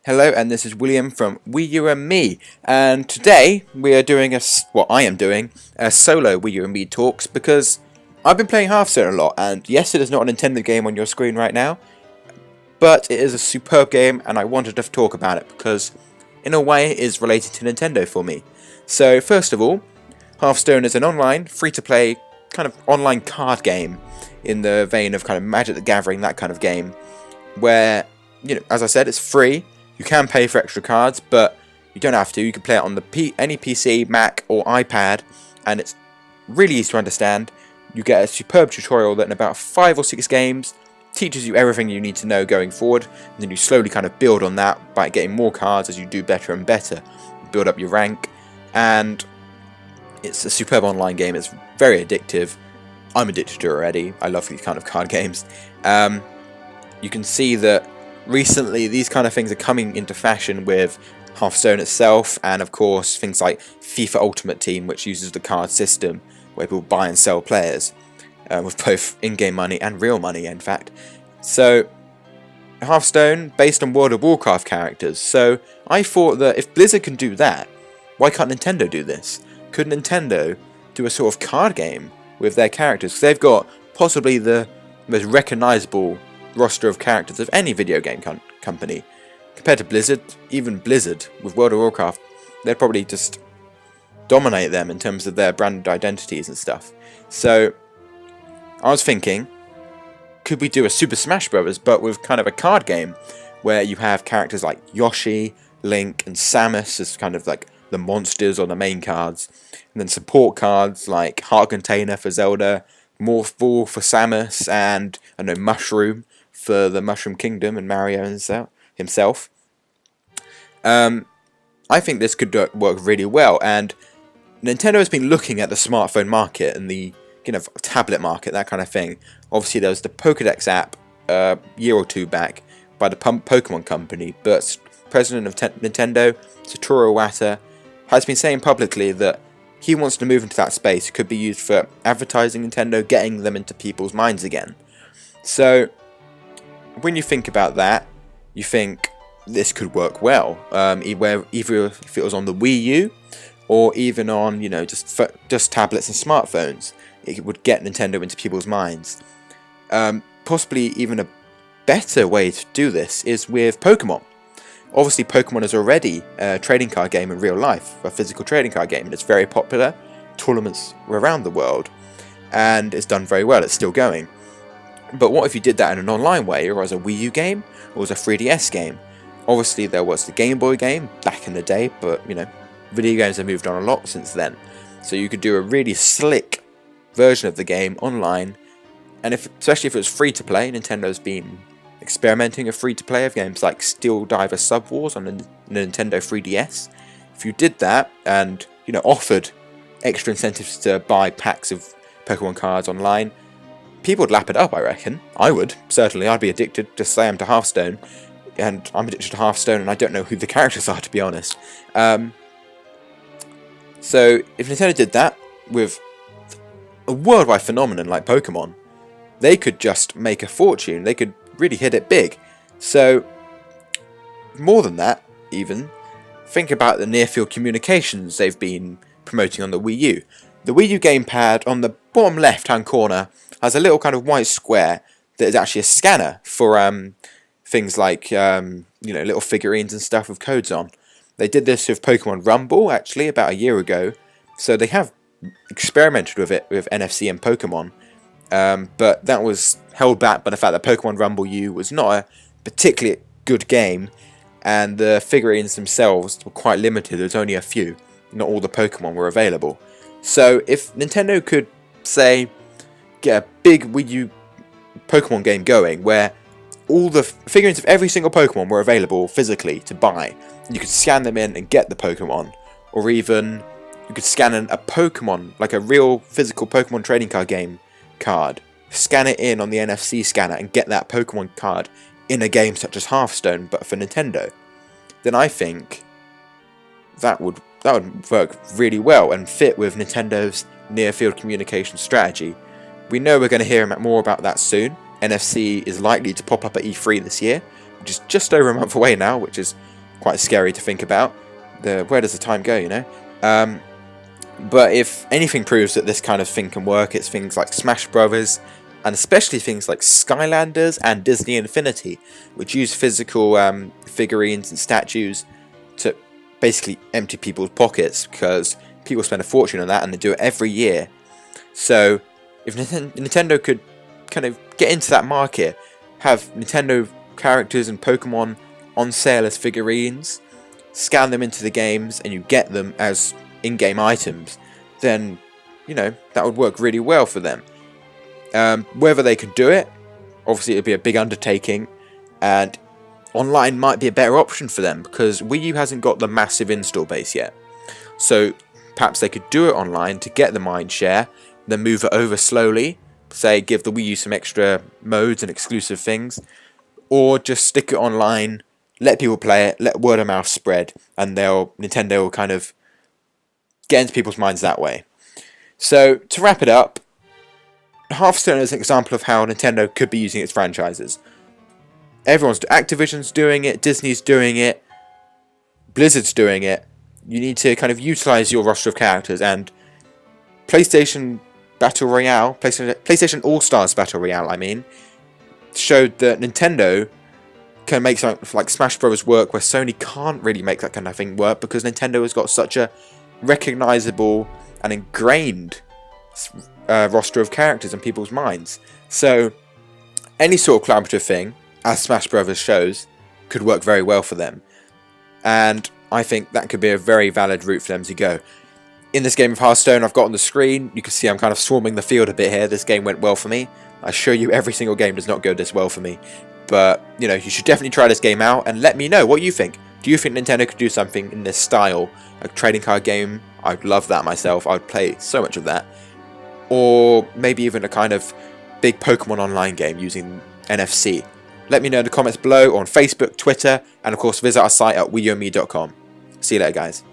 Hello, and this is William from WiiUandMii, and today we are doing I am doing a solo WiiUandMii talks because I've been playing Hearthstone a lot, and yes, it is not a Nintendo game on your screen right now, but it is a superb game, and I wanted to talk about it because, in a way, it is related to Nintendo for me. So, first of all, Hearthstone is an online, free-to-play, kind of online card game in the vein of kind of Magic the Gathering, that kind of game, where, as I said, it's free. You can pay for extra cards, but you don't have to. You can play it on any PC, Mac, or iPad, and it's really easy to understand. You get a superb tutorial that in about 5 or 6 games teaches you everything you need to know going forward, and then you slowly kind of build on that by getting more cards as you do better and better. Build up your rank, and it's a superb online game. It's very addictive. I'm addicted to it already. I love these kind of card games. You can see that recently these kind of things are coming into fashion with Hearthstone itself, and of course things like FIFA Ultimate Team, which uses the card system where people buy and sell players with both in-game money and real money, in fact. So Hearthstone based on World of Warcraft characters. So I thought that if Blizzard can do that, why can't Nintendo do this? Could Nintendo do a sort of card game with their characters? Because they've got possibly the most recognizable roster of characters of any video game company. Compared to Blizzard, even Blizzard with World of Warcraft, they'd probably just dominate them in terms of their brand identities and stuff. So I was thinking, could we do a Super Smash Bros. But with kind of a card game where you have characters like Yoshi, Link, and Samus as kind of like the monsters or the main cards, and then support cards like Heart Container for Zelda, Morph Ball for Samus, and Mushroom for the Mushroom Kingdom and Mario himself. I think this could work really well, and Nintendo has been looking at the smartphone market and the tablet market, that kind of thing. Obviously there was the Pokédex app a year or two back by the Pokemon company, but president of Nintendo, Satoru Iwata, has been saying publicly that he wants to move into that space. It could be used for advertising Nintendo, getting them into people's minds again. So when you think about that, you think this could work well. Either if it was on the Wii U, or even on just tablets and smartphones, it would get Nintendo into people's minds. Possibly even a better way to do this is with Pokemon. Obviously, Pokemon is already a trading card game in real life, a physical trading card game, and it's very popular. Tournaments around the world, and it's done very well. It's still going. But what if you did that in an online way, or as a Wii U game, or as a 3DS game? Obviously, there was the Game Boy game back in the day, but video games have moved on a lot since then. So you could do a really slick version of the game online, and especially if it was free to play. Nintendo's been experimenting with free to play of games like Steel Diver Sub Wars on the Nintendo 3DS. If you did that and offered extra incentives to buy packs of Pokemon cards online, people would lap it up, I reckon. I would, certainly. I'd be addicted, just say I'm to Hearthstone, and I'm addicted to Hearthstone, and I don't know who the characters are, to be honest. So if Nintendo did that with a worldwide phenomenon like Pokemon, they could just make a fortune. They could really hit it big. So more than that, even, think about the near-field communications they've been promoting on the Wii U. The Wii U gamepad on the bottom left-hand corner has a little kind of white square that is actually a scanner for things like little figurines and stuff with codes on. They did this with Pokemon Rumble actually about a year ago, so they have experimented with it with NFC and Pokemon, but that was held back by the fact that Pokemon Rumble U was not a particularly good game, and the figurines themselves were quite limited. There was only a few, not all the Pokemon were available. So if Nintendo could, say, get a big Wii U Pokemon game going where all the figurines of every single Pokemon were available physically to buy, you could scan them in and get the Pokemon, or even you could scan in a Pokemon, like a real physical Pokemon trading card game card, scan it in on the NFC scanner and get that Pokemon card in a game such as Hearthstone but for Nintendo, then I think that would work really well and fit with Nintendo's near-field communication strategy. We know we're going to hear more about that soon. NFC is likely to pop up at E3 this year, which is just over a month away now, which is quite scary to think about. Where does the time go, you know? But if anything proves that this kind of thing can work, it's things like Smash Brothers, and especially things like Skylanders and Disney Infinity, which use physical figurines and statues to basically empty people's pockets, because people spend a fortune on that and they do it every year. So if Nintendo could kind of get into that market, have Nintendo characters and Pokemon on sale as figurines, scan them into the games, and you get them as in-game items, then, you know, that would work really well for them. Whether they could do it, obviously it would be a big undertaking, and online might be a better option for them, because Wii U hasn't got the massive install base yet. So perhaps they could do it online to get the mind share, then move it over slowly, say give the Wii U some extra modes and exclusive things, or just stick it online, let people play it, let word of mouth spread, and Nintendo will kind of get into people's minds that way. So to wrap it up, Hearthstone is an example of how Nintendo could be using its franchises. Activision's doing it, Disney's doing it, Blizzard's doing it. You need to kind of utilize your roster of characters, and PlayStation Battle Royale, PlayStation All-Stars Battle Royale, I mean, showed that Nintendo can make something like Smash Bros. Work where Sony can't really make that kind of thing work, because Nintendo has got such a recognizable and ingrained roster of characters in people's minds. So any sort of collaborative thing, as Smash Bros. Shows, could work very well for them. And I think that could be a very valid route for them to go. In this game of Hearthstone, I've got on the screen, you can see I'm kind of swarming the field a bit here. This game went well for me. I assure you every single game does not go this well for me. But, you know, you should definitely try this game out and let me know what you think. Do you think Nintendo could do something in this style? A trading card game? I'd love that myself. I would play so much of that. Or maybe even a kind of big Pokemon online game using NFC. Let me know in the comments below, on Facebook, Twitter, and of course visit our site at WiiUandMii.com. See you later, guys.